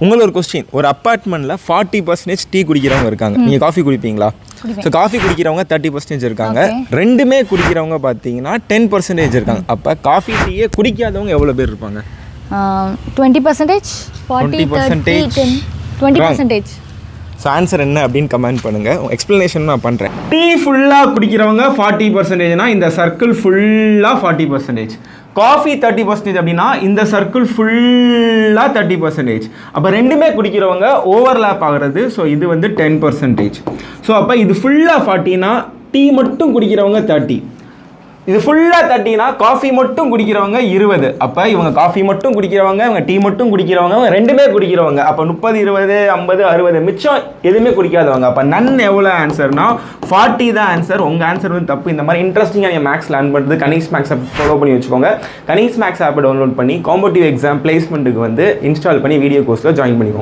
உங்களை ஒரு கொஸ்டின், ஒரு அப்பார்ட்மெண்ட்டில் 40% டீ குடிக்கிறவங்க இருக்காங்க, நீங்கள் காஃபி குடிப்பீங்களா? ஸோ காஃபி குடிக்கிறவங்க 30% இருக்காங்க, ரெண்டுமே குடிக்கிறவங்க பார்த்தீங்கன்னா 10% இருக்காங்க. அப்போ காஃபி டீயே குடிக்காதவங்க எவ்வளோ பேர் இருப்பாங்க? 20%, 40, 30, 10, 20%. ஸோ ஆன்சர் என்ன அப்படின்னு கமெண்ட் பண்ணுங்கள். எக்ஸ்ப்ளனேஷன் நான் பண்ணுறேன். டீ ஃபுல்லாக குடிக்கிறவங்க 40%னா இந்த சர்க்கிள் ஃபுல்லாக 40%. காஃபி 30% அப்படின்னா இந்த சர்க்கிள் ஃபுல்லாக 30%. அப்போ ரெண்டுமே குடிக்கிறவங்க ஓவர்லேப் ஆகிறது. ஸோ இது வந்து 10%. ஸோ அப்போ இது ஃபுல்லாக 40னா டீ மட்டும் குடிக்கிறவங்க 30. இது ஃபுல்லாக 30னா காஃபி மட்டும் குடிக்கிறவங்க 20. அப்போ இவங்க காஃபி மட்டும் குடிக்கிறவங்க, இவங்க டீ மட்டும் குடிக்கிறவங்க, இவங்க ரெண்டுமே குடிக்கிறவங்க. அப்போ 30, 20, 50, 60 மிச்சம் எதுவுமே குடிக்காதவங்க. அப்போ நன் எவ்வளோ ஆன்சர்னா 40 தான் ஆன்சர். உங்கள் ஆன்சர் வந்து தப்பு. இந்த மாதிரி இன்ட்ரெஸ்டிங்காக நீங்கள் மேக்ஸ் லேர்ன் பண்ணுறது கனிக்ஸ் மேக்ஸ் ஆப் ஃபாலோ பண்ணி வச்சுக்கோங்க. கனிக்ஸ் மேக்ஸ் ஆப்பை டவுன்லோட் பண்ணி காம்படிட்டிவ் எக்ஸாம் பிளேஸ்மெண்ட்டுக்கு வந்து இன்ஸ்டால் பண்ணி வீடியோ கோர்ஸில் ஜாயின் பண்ணிக்கோங்க.